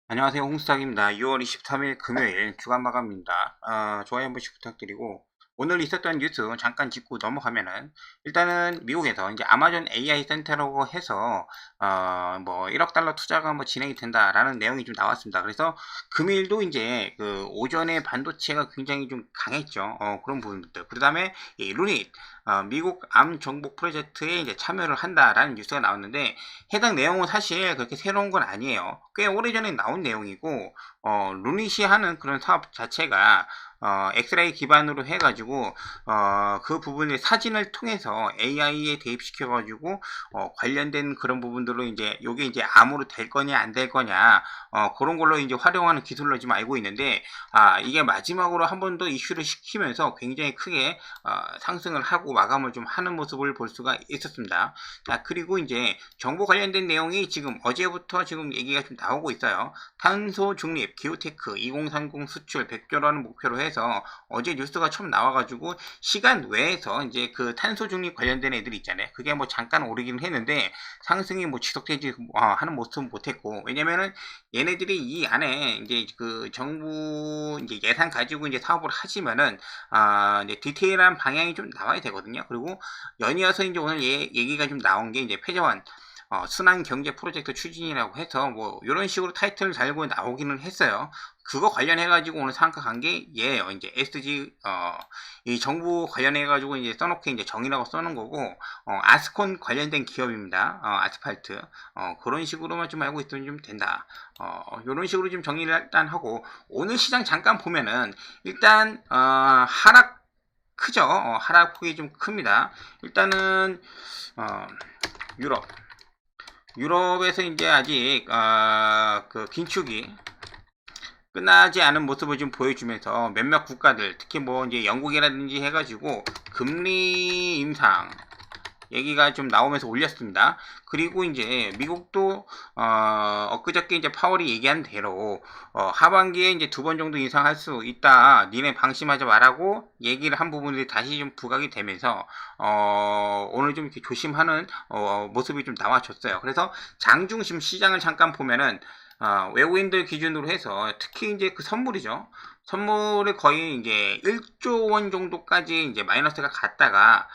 안녕하세요. 홍수탁입니다. 6월 23일 금요일 주간 마감입니다. 좋아요 한 번씩 부탁드리고, 오늘 있었던 뉴스 잠깐 짚고 넘어가면은, 일단은 미국에서 이제 아마존 AI 센터라고 해서, 뭐 1억 달러 투자가 뭐 진행이 된다라는 내용이 좀 나왔습니다. 그래서 금일도 이제 그 오전에 반도체가 굉장히 좀 강했죠. 그런 부분들. 그 다음에 이 루닛, 미국 암 정복 프로젝트에 이제 참여를 한다라는 뉴스가 나왔는데, 해당 내용은 사실 그렇게 새로운 건 아니에요. 꽤 오래전에 나온 내용이고, 루닛이 하는 그런 사업 자체가 엑스레이 기반으로 해가지고 그 부분의 사진을 통해서 AI에 대입시켜가지고 관련된 그런 부분들로 이제 요게 이제 암으로 될 거냐 안 될 거냐 그런 걸로 이제 활용하는 기술로 지금 알고 있는데, 이게 마지막으로 한 번 더 이슈를 시키면서 굉장히 크게 상승을 하고 마감을 좀 하는 모습을 볼 수가 있었습니다. 자, 그리고 이제 정보 관련된 내용이 지금 어제부터 지금 얘기가 좀 나오고 있어요. 탄소 중립, 기후테크 2030 수출 100조라는 목표로 해서 어제 뉴스가 처음 나와가지고 시간 외에서 이제 그 탄소 중립 관련된 애들 있잖아요. 그게 뭐 잠깐 오르긴 했는데 상승이 뭐 지속되지 하는 모습은 못했고, 왜냐면은 얘네들이 이 안에 이제 그 정부 이제 예산 가지고 이제 사업을 하지만은 이제 디테일한 방향이 좀 나와야 되거든요. 그리고 연이어서 이제 오늘 얘기가 좀 나온 게 이제 패자원 순환 경제 프로젝트 추진이라고 해서 뭐 이런 식으로 타이틀을 달고 나오기는 했어요. 그거 관련해 가지고 오늘参加한 게 얘예요. 이제 SG 이 정부 관련해 가지고 이제 써놓게 이제 정의라고 써놓은 거고, 아스콘 관련된 기업입니다. 아스팔트 그런 식으로만 좀 알고 있으면 좀 된다. 이런 식으로 좀 정리를 일단 하고, 오늘 시장 잠깐 보면은 일단 하락 크죠. 하락폭이 좀 큽니다. 일단은 유럽 유럽에서 이제 아직 그 긴축이 끝나지 않은 모습을 좀 보여주면서 몇몇 국가들, 특히 뭐 이제 영국이라든지 해가지고 금리 인상 얘기가 좀 나오면서 올렸습니다. 그리고 이제 미국도 엊그저께 이제 파월이 얘기한 대로 하반기에 이제 2번 정도 인상할 수 있다. 니네 방심하지 말라고 얘기를 한 부분들이 다시 좀 부각이 되면서 오늘 좀 이렇게 조심하는 모습이 좀 나와줬어요. 그래서 장중심 시장을 잠깐 보면은 외국인들 기준으로 해서 특히 이제 그 선물이죠. 선물이 거의 이제 1조 원 정도까지 이제 마이너스가 갔다가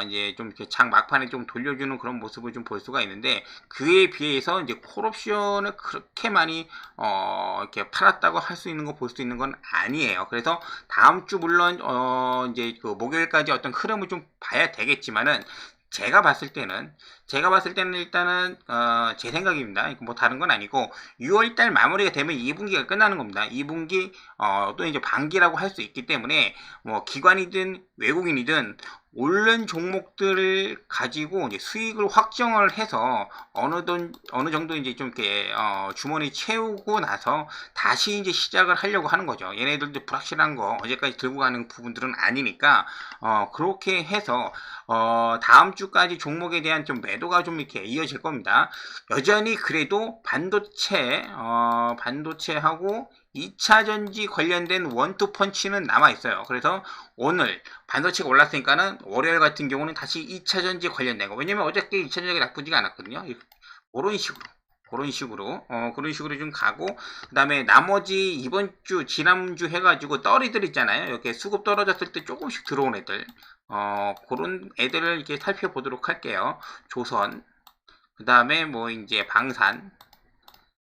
이제 좀 이렇게 장 막판에 좀 돌려주는 그런 모습을 좀 볼 수가 있는데, 그에 비해서 이제 콜옵션을 그렇게 많이 이렇게 팔았다고 할 수 있는 거 볼 수 있는 건 아니에요. 그래서 다음 주 물론 이제 그 목요일까지 어떤 흐름을 좀 봐야 되겠지만은, 제가 봤을 때는 일단은 제 생각입니다. 뭐 다른 건 아니고 6월달 마무리가 되면 2분기가 끝나는 겁니다. 2분기 또 이제 반기라고 할 수 있기 때문에 뭐 기관이든 외국인이든 오른 종목들을 가지고 이제 수익을 확정을 해서 어느 정도 이제 좀 이렇게 주머니 채우고 나서 다시 이제 시작을 하려고 하는 거죠. 얘네들도 불확실한 거 어제까지 들고 가는 부분들은 아니니까 그렇게 해서 다음 주까지 종목에 대한 좀 매도가 좀 이렇게 이어질 겁니다. 여전히 그래도 반도체하고 2차전지 관련된 원투펀치는 남아있어요. 그래서 오늘 반도체가 올랐으니까는 월요일 같은 경우는 다시 2차전지 관련된 거. 왜냐면 어저께 2차전지가 나쁘지가 않았거든요. 그런 식으로. 그런 식으로 좀 가고, 그 다음에 나머지 이번 주, 지난주 해가지고 떨이들 있잖아요. 이렇게 수급 떨어졌을 때 조금씩 들어온 애들. 그런 애들을 이렇게 살펴보도록 할게요. 조선, 그 다음에 뭐 이제 방산,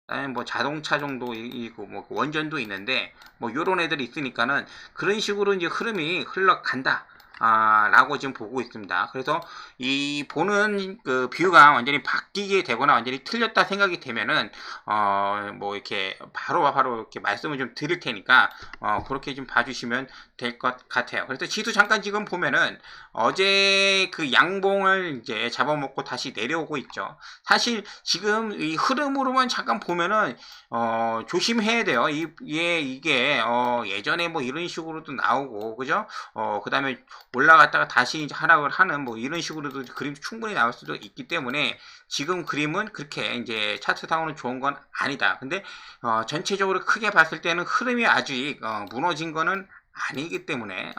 그다음에 뭐 자동차 정도 있고 뭐 원전도 있는데 뭐 요런 애들이 있으니까는 그런 식으로 이제 흐름이 흘러간다. 라고 지금 보고 있습니다. 그래서 이 보는 그 뷰가 완전히 바뀌게 되거나 완전히 틀렸다 생각이 되면은 뭐 이렇게 바로 이렇게 말씀을 좀 드릴 테니까 그렇게 좀 봐주시면 될 것 같아요. 그래서 지수 잠깐 지금 보면은 어제 그 양봉을 이제 잡아먹고 다시 내려오고 있죠. 사실 지금 이 흐름으로만 잠깐 보면은 조심해야 돼요. 이게 예전에 뭐 이런 식으로도 나오고 그죠? 그 다음에 올라갔다가 다시 이제 하락을 하는 뭐 이런 식으로도 그림 충분히 나올 수도 있기 때문에, 지금 그림은 그렇게 이제 차트상으로는 좋은 건 아니다. 근데 전체적으로 크게 봤을 때는 흐름이 아직 무너진 거는 아니기 때문에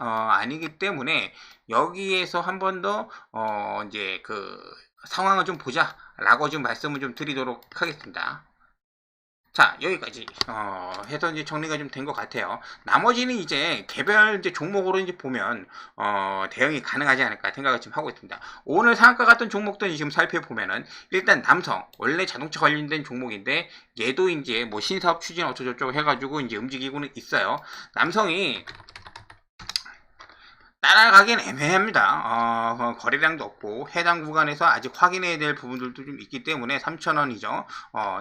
여기에서 한 번 더 이제 그 상황을 좀 보자라고 좀 말씀을 좀 드리도록 하겠습니다. 자, 여기까지 해서 이제 정리가 좀 된 것 같아요. 나머지는 이제 개별 이제 종목으로 이제 보면 대응이 가능하지 않을까 생각을 지금 하고 있습니다. 오늘 상한가 같은 종목들 지금 살펴보면은 일단 남성 원래 자동차 관련된 종목인데 얘도 이제 뭐 신사업 추진 어쩌고저쩌고 해가지고 이제 움직이고는 있어요. 남성이 따라가긴 애매합니다. 거래량도 없고 해당 구간에서 아직 확인해야 될 부분들도 좀 있기 때문에 3,000원이죠.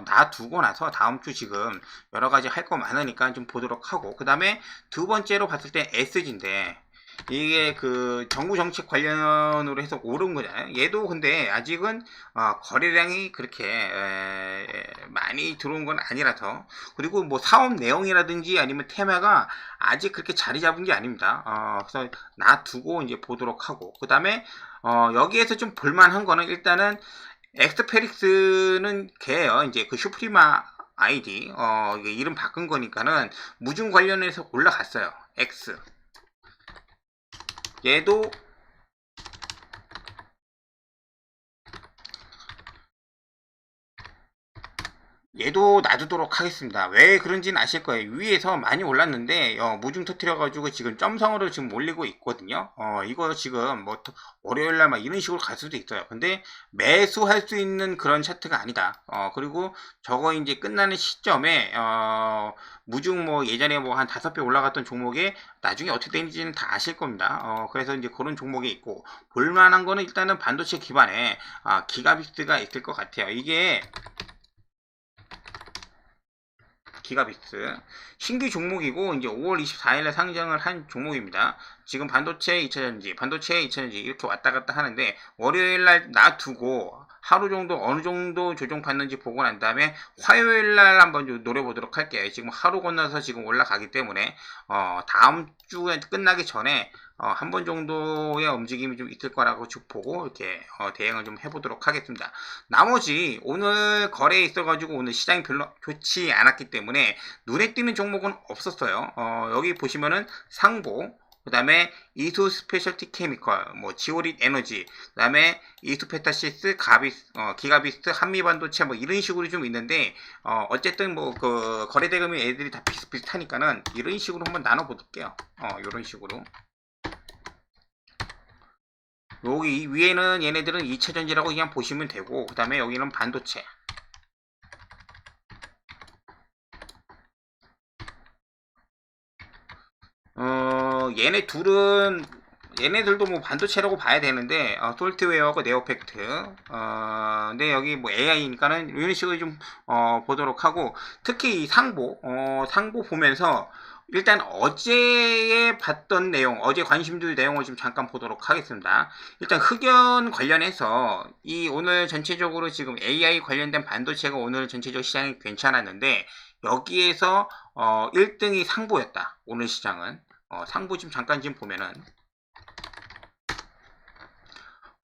놔두고 나서 다음 주 지금 여러 가지 할 거 많으니까 좀 보도록 하고, 그 다음에 두 번째로 봤을 때 SG인데 이게 그 정부 정책 관련으로 해서 오른 거잖아요. 얘도 근데 아직은 거래량이 그렇게 많이 들어온 건 아니라서, 그리고 뭐 사업 내용이라든지 아니면 테마가 아직 그렇게 자리 잡은 게 아닙니다. 그래서 놔두고 이제 보도록 하고, 그 다음에 여기에서 좀 볼만한 거는 일단은 엑스페릭스는 걔예요. 이제 그 슈프리마 아이디 이게 이름 바꾼 거니까는 무중 관련해서 올라갔어요. X 얘도 놔두도록 하겠습니다. 왜 그런지는 아실 거예요. 위에서 많이 올랐는데 무중 터트려가지고 지금 점성으로 지금 올리고 있거든요. 이거 지금 뭐 월요일날 막 이런 식으로 갈 수도 있어요. 근데 매수할 수 있는 그런 차트가 아니다. 그리고 저거 이제 끝나는 시점에 무중 뭐 예전에 뭐 한 5배 올라갔던 종목에 나중에 어떻게 되는지는 다 아실 겁니다. 그래서 이제 그런 종목이 있고, 볼만한 거는 일단은 반도체 기반에 기가비트가 있을 것 같아요. 이게 기가비트 신규 종목이고 이제 5월 24일에 상장을 한 종목입니다. 지금 반도체 2차전지 이렇게 왔다 갔다 하는데 월요일날 놔두고 하루 정도 어느 정도 조정 받는지 보고 난 다음에 화요일날 한번 노려보도록 할게요. 지금 하루 건너서 지금 올라가기 때문에 다음 주에 끝나기 전에 한 번 정도의 움직임이 좀 있을 거라고 쭉 보고 이렇게 대응을 좀 해보도록 하겠습니다. 나머지 오늘 거래에 있어가지고 오늘 시장이 별로 좋지 않았기 때문에 눈에 띄는 종목은 없었어요. 여기 보시면은 상보, 그 다음에 이수 스페셜티 케미컬, 뭐 지오릿 에너지, 그 다음에 이수 페타시스, 기가비스트, 한미반도체 뭐 이런 식으로 좀 있는데 어쨌든 뭐 그 거래대금이 애들이 다 비슷비슷하니까는 이런 식으로 한번 나눠 볼게요. 이런 식으로. 여기 위에는 얘네들은 2차전지라고 그냥 보시면 되고, 그 다음에 여기는 반도체. 얘네들도 뭐 반도체라고 봐야 되는데 솔트웨어하고 네오팩트 근데 여기 뭐 AI니까는 이런 식으로 좀 보도록 하고, 특히 이 상보 보면서 일단 어제 봤던 내용, 어제 관심 둘 내용을 좀 잠깐 보도록 하겠습니다. 일단 흑연 관련해서 이 오늘 전체적으로 지금 AI 관련된 반도체가 오늘 전체적 시장이 괜찮았는데 여기에서 1등이 상보였다. 오늘 시장은 상보 좀 잠깐 지금 보면은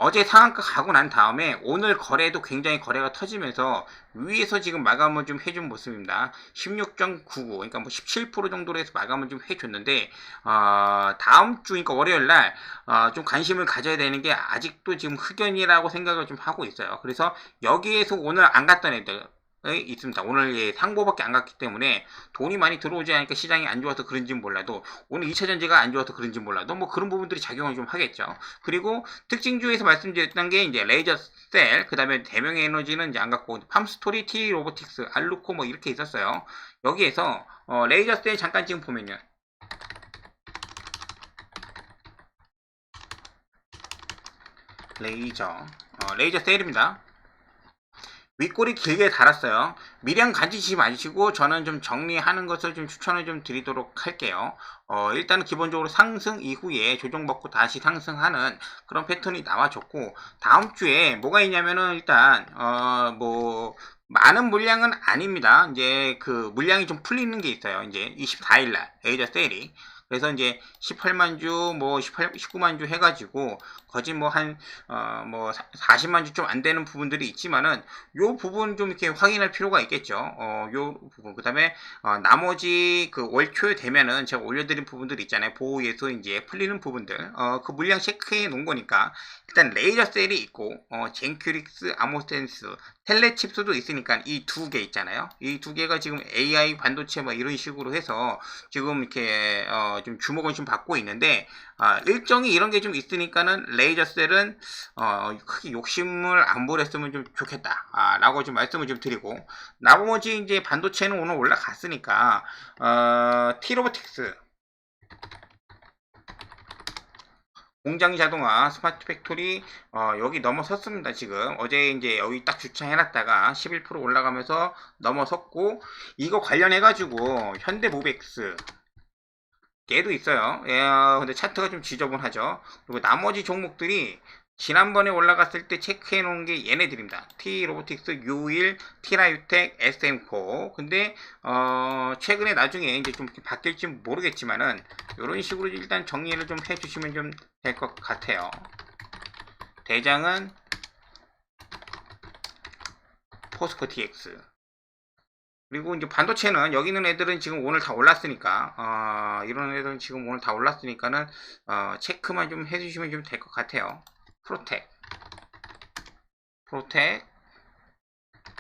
어제 상한가 가고 난 다음에 오늘 거래도 굉장히 거래가 터지면서 위에서 지금 마감을 좀 해준 모습입니다. 16.99, 그러니까 뭐 17% 정도로 해서 마감을 좀 해줬는데 다음 주, 그러니까 월요일날 좀 관심을 가져야 되는 게 아직도 지금 흑연이라고 생각을 좀 하고 있어요. 그래서 여기에서 오늘 안 갔던 애들 있습니다. 오늘 상보밖에 안 갔기 때문에 돈이 많이 들어오지 않으니까 시장이 안 좋아서 그런지는 몰라도, 오늘 2차전지가 안 좋아서 그런지 몰라도 뭐 그런 부분들이 작용을 좀 하겠죠. 그리고 특징주에서 말씀드렸던 게 이제 레이저 셀, 그 다음에 대명의 에너지는 이제 안 갔고 팜스토리, T 로보틱스, 알루코 뭐 이렇게 있었어요. 여기에서 레이저 셀 잠깐 지금 보면요. 레이저 셀입니다. 윗골이 길게 달았어요. 미량 가지지 마시고 저는 좀 정리하는 것을 좀 추천을 좀 드리도록 할게요. 일단은 기본적으로 상승 이후에 조정받고 다시 상승하는 그런 패턴이 나와줬고, 다음 주에 뭐가 있냐면은 일단 뭐 많은 물량은 아닙니다. 이제 그 물량이 좀 풀리는 게 있어요. 이제 24일날 레이저 세일이. 그래서 이제 18만 주, 뭐 19만 주 해가지고 거진 뭐 한 뭐 40만 주 좀 안 되는 부분들이 있지만은 요 부분 좀 이렇게 확인할 필요가 있겠죠. 요 부분 그다음에 나머지 그 월 초에 되면은 제가 올려드린 부분들 있잖아요. 보호에서 이제 풀리는 부분들 그 물량 체크해 놓은 거니까 일단 레이저 셀이 있고 젠큐릭스, 아모센스, 텔레칩스도 있으니까 이 두 개 있잖아요. 이 두 개가 지금 AI 반도체 뭐 이런 식으로 해서 지금 이렇게 좀 주목을 좀 받고 있는데 일정이 이런 게 좀 있으니까는 레이저 셀은 크게 욕심을 안 부렸으면 좀 좋겠다 라고 좀 말씀을 좀 드리고, 나머지 이제 반도체는 오늘 올라갔으니까 T로보틱스 공장 자동화 스마트 팩토리 여기 넘어섰습니다. 지금 어제 이제 여기 딱 주차해 놨다가 11% 올라가면서 넘어섰고, 이거 관련해 가지고 현대모백스 얘도 있어요. 근데 차트가 좀 지저분하죠. 그리고 나머지 종목들이 지난번에 올라갔을 때 체크해 놓은 게 얘네들입니다. T로보틱스, U1, 티라유텍, SM코. 근데 최근에 나중에 이제 좀 바뀔지 모르겠지만은 이런 식으로 일단 정리를 좀 해주시면 좀 될 것 같아요. 대장은 포스코 TX. 그리고 이제 반도체는 여기 있는 애들은 지금 오늘 다 올랐으니까 이런 애들은 지금 오늘 다 올랐으니까는 체크만 좀 해주시면 좀 될 것 같아요. 프로텍,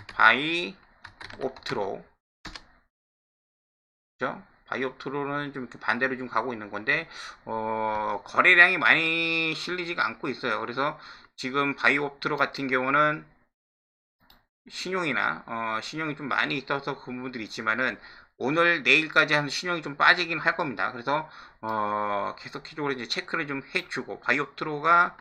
바이 옵트로, 그죠? 바이 옵트로는 좀 이렇게 반대로 좀 가고 있는 건데 거래량이 많이 실리지가 않고 있어요. 그래서 지금 바이 옵트로 같은 경우는 신용이 좀 많이 있어서 그 부분들이 있지만은 오늘 내일까지 한 신용이 좀 빠지긴 할 겁니다. 그래서 계속적으로 이제 체크를 좀 해주고, 바이옵트로가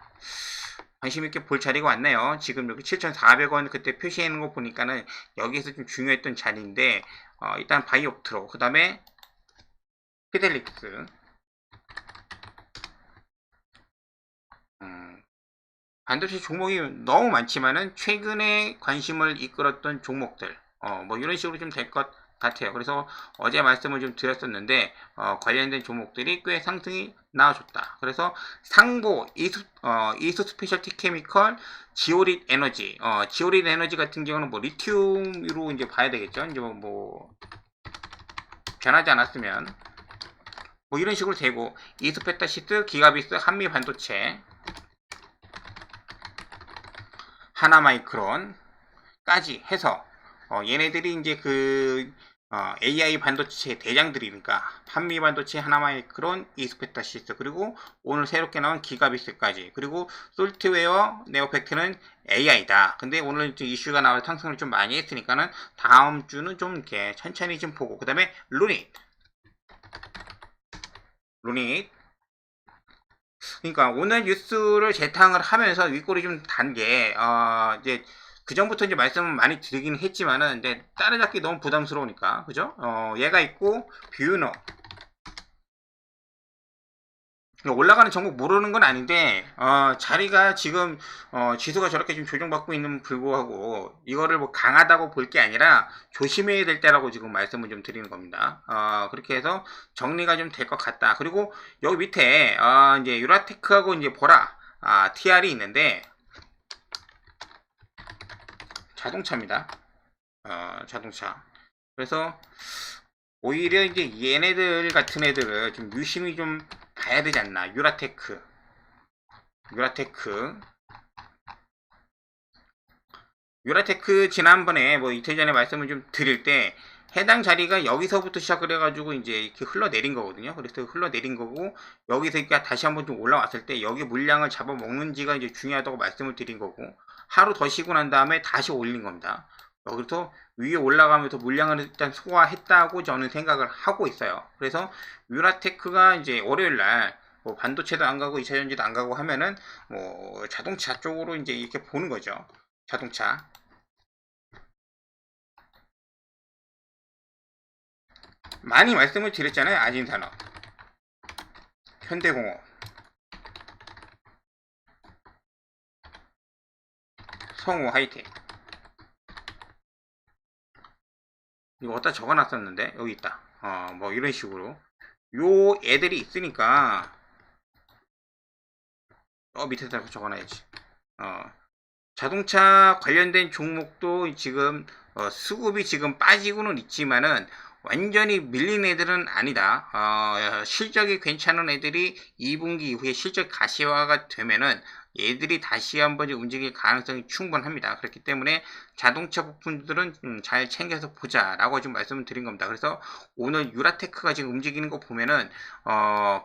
관심 있게 볼 자리가 왔네요. 지금 여기 7,400원 그때 표시해 놓은 거 보니까는 여기에서 좀 중요했던 자리인데 일단 바이옵트로, 그 다음에 피델릭스, 반도체 종목이 너무 많지만은 최근에 관심을 이끌었던 종목들 뭐 이런 식으로 좀 될 것 같아요. 그래서 어제 말씀을 좀 드렸었는데 관련된 종목들이 꽤 상승이 나와줬다. 그래서 상보, 이수 스페셜티 케미컬, 지오릿 에너지, 지오릿 에너지 같은 경우는 뭐 리튬으로 이제 봐야 되겠죠. 이제 뭐 변하지 않았으면 뭐 이런 식으로 되고, 이스페타시스, 기가비스, 한미 반도체, 하나마이크론까지 해서 얘네들이 이제 그 AI 반도체 대장들이니까 한미 반도체, 하나마이크론, 이스페타시스, 그리고 오늘 새롭게 나온 기가비스까지, 그리고 솔트웨어 네오팩트는 AI다. 근데 오늘 이슈가 나와서 상승을 좀 많이 했으니까는 다음 주는 좀 이렇게 천천히 좀 보고, 그 다음에 루닛 그러니까 오늘 뉴스를 재탕을 하면서 윗골이 좀 단 게 이제 그 전부터 이제 말씀을 많이 드리긴 했지만은 이제 따라잡기 너무 부담스러우니까, 그죠? 얘가 있고 뷰너, 올라가는 종목 모르는 건 아닌데 자리가 지금 지수가 저렇게 좀 조정받고 있는 불구하고 이거를 뭐 강하다고 볼 게 아니라 조심해야 될 때라고 지금 말씀을 좀 드리는 겁니다. 그렇게 해서 정리가 좀 될 것 같다. 그리고 여기 밑에 이제 유라테크하고 이제 보라 TR이 있는데 자동차입니다. 자동차. 그래서 오히려 이제 얘네들 같은 애들을 좀 유심히 좀 봐야 되지 않나. 유라테크 지난번에 뭐 이틀 전에 말씀을 좀 드릴 때 해당 자리가 여기서부터 시작을 해가지고 이제 이렇게 흘러내린 거거든요. 그래서 흘러내린 거고, 여기서 그러니까 다시 한번 좀 올라왔을 때 여기 물량을 잡아먹는지가 이제 중요하다고 말씀을 드린 거고, 하루 더 쉬고 난 다음에 다시 올린 겁니다. 그래서 위에 올라가면서 물량을 일단 소화했다고 저는 생각을 하고 있어요. 그래서 유라테크가 이제 월요일날 뭐 반도체도 안 가고 2차전지도 안 가고 하면은 뭐 자동차 쪽으로 이제 이렇게 보는 거죠. 자동차. 많이 말씀을 드렸잖아요. 아진산업, 현대공업, 성우 하이텍. 이거 어디다 적어놨었는데 여기 있다. 뭐 이런 식으로 요 애들이 있으니까 밑에다 적어놔야지. 자동차 관련된 종목도 지금 수급이 지금 빠지고는 있지만은 완전히 밀린 애들은 아니다. 실적이 괜찮은 애들이 2분기 이후에 실적 가시화가 되면은 얘들이 다시 한번 움직일 가능성이 충분합니다. 그렇기 때문에 자동차 부품들은 잘 챙겨서 보자라고 좀 말씀을 드린 겁니다. 그래서 오늘 유라테크가 지금 움직이는 거 보면은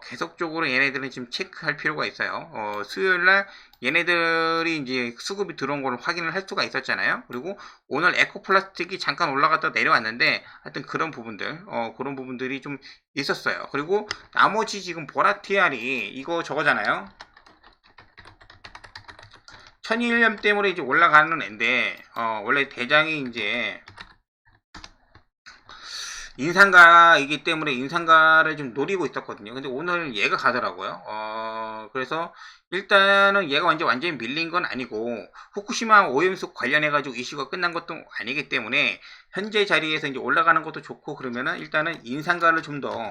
계속적으로 얘네들은 지금 체크할 필요가 있어요. 수요일날 얘네들이 이제 수급이 들어온 걸 확인을 할 수가 있었잖아요. 그리고 오늘 에코플라스틱이 잠깐 올라갔다 내려왔는데 하여튼 그런 부분들이 좀 있었어요. 그리고 나머지 지금 보라티알이 이거 저거잖아요. 천일염 때문에 이제 올라가는 앤데 원래 대장이 이제 인상가이기 때문에 인상가를 좀 노리고 있었거든요. 근데 오늘 얘가 가더라고요. 그래서 일단은 얘가 완전히 밀린 건 아니고 후쿠시마 오염수 관련해가지고 이슈가 끝난 것도 아니기 때문에 현재 자리에서 이제 올라가는 것도 좋고 그러면은 일단은 인상가를 좀 더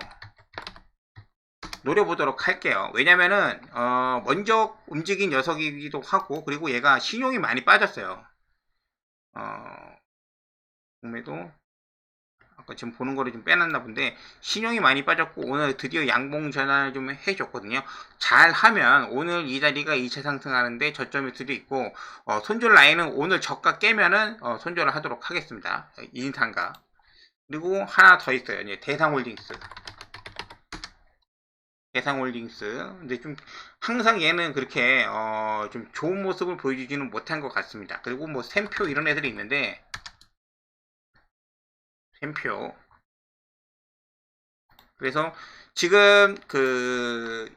노려보도록 할게요. 왜냐면은 먼저 움직인 녀석이기도 하고 그리고 얘가 신용이 많이 빠졌어요. 공매도 아까 지금 보는 거를 좀 빼놨나 본데 신용이 많이 빠졌고 오늘 드디어 양봉 전환을 좀 해줬거든요. 잘하면 오늘 이 자리가 2차 상승하는데 저점일 수도 있고 손절 라인은 오늘 저가 깨면은 손절을 하도록 하겠습니다. 인상가. 그리고 하나 더 있어요. 이제 대상홀딩스. 근데 좀 항상 얘는 그렇게 좀 좋은 모습을 보여주지는 못한 것 같습니다. 그리고 뭐 샘표 이런 애들이 있는데 샘표. 그래서 지금 그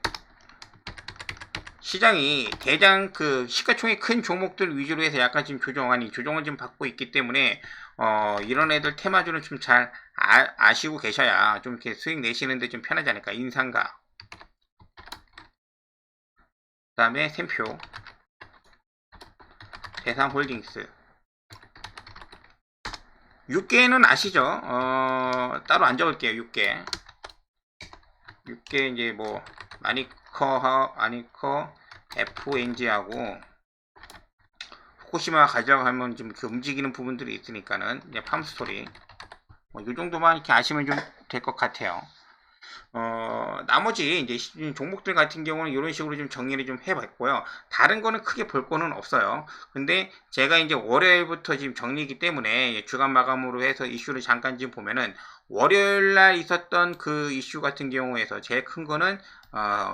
시장이 대장 그 시가총액 큰 종목들 위주로 해서 약간 지금 조정을 좀 받고 있기 때문에 이런 애들 테마주는 좀 잘 아시고 계셔야 좀 이렇게 수익 내시는데 좀 편하지 않을까. 인상가. 그 다음에 샘표, 대상홀딩스. 6개는 아시죠? 따로 안 적을게요. 6개. 6개 이제 뭐 아니커 FNG하고 후쿠시마 가져가면 좀 이렇게 움직이는 부분들이 있으니까는 이제 팜스토리 이 정도만 이렇게 아시면 좀 될 것 같아요. 나머지 이제 종목들 같은 경우는 이런 식으로 좀 정리를 좀 해봤고요. 다른 거는 크게 볼 거는 없어요. 근데 제가 이제 월요일부터 지금 정리이기 때문에 주간 마감으로 해서 이슈를 잠깐 좀 보면은 월요일 날 있었던 그 이슈 같은 경우에서 제일 큰 거는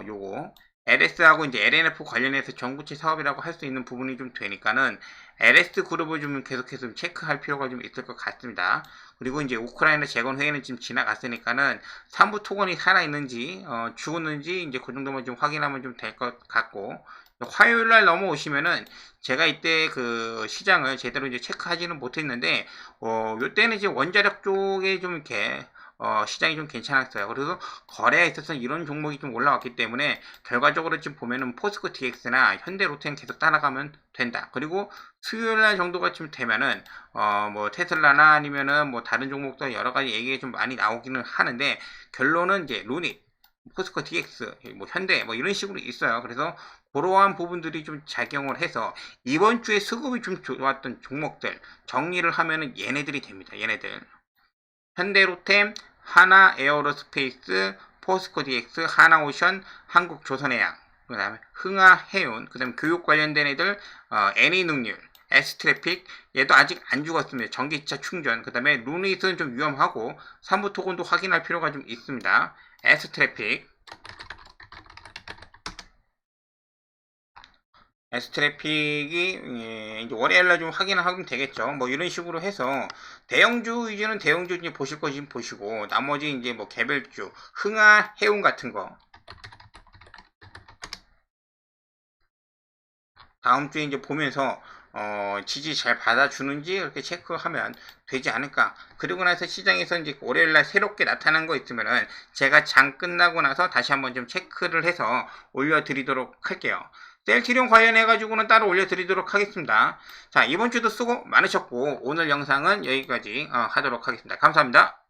요거 LS하고 이제 LNF 관련해서 전구체 사업이라고 할 수 있는 부분이 좀 되니까는 LS 그룹을 좀 계속해서 좀 체크할 필요가 좀 있을 것 같습니다. 그리고 이제 우크라이나 재건 회의는 지금 지나갔으니까는 산부 토건이 살아있는지 죽었는지 이제 그 정도만 좀 확인하면 좀 될 것 같고 화요일 날 넘어오시면은 제가 이때 그 시장을 제대로 이제 체크하지는 못했는데 요때는 이제 원자력 쪽에 좀 이렇게 시장이 좀 괜찮았어요. 그래서 거래에 있어서 이런 종목이 좀 올라왔기 때문에 결과적으로 지금 보면은 포스코 DX나 현대로템 계속 따라가면 된다. 그리고 수요일날 정도가 좀 되면은 뭐 테슬라나 아니면은 뭐 다른 종목도 여러 가지 얘기가 좀 많이 나오기는 하는데 결론은 이제 루닛, 포스코 DX, 뭐 현대 뭐 이런 식으로 있어요. 그래서 그러한 부분들이 좀 작용을 해서 이번 주에 수급이 좀 좋았던 종목들 정리를 하면은 얘네들이 됩니다. 얘네들 현대로템, 하나 에어로스페이스, 포스코 DX, 하나오션, 한국조선해양, 그 다음에 흥하해운, 그 다음에 교육 관련된 애들, 애니능률, S트래픽, 얘도 아직 안 죽었습니다. 전기차 충전, 그 다음에 루닛은 좀 위험하고, 산부토건도 확인할 필요가 좀 있습니다. S트래픽, S트래픽이 이제 월요일날 좀 확인을 하면 되겠죠. 뭐 이런 식으로 해서 대형주 위주는 대형주 이제 보실 거 지금 보시고 나머지 이제 뭐 개별주, 흥하, 해운 같은 거 다음 주에 이제 보면서 지지 잘 받아주는지 이렇게 체크하면 되지 않을까. 그리고 나서 시장에서 이제 월요일날 새롭게 나타난 거 있으면은 제가 장 끝나고 나서 다시 한번 좀 체크를 해서 올려드리도록 할게요. 셀트리온 관련해가지고는 따로 올려드리도록 하겠습니다. 자, 이번 주도 수고 많으셨고 오늘 영상은 여기까지 하도록 하겠습니다. 감사합니다.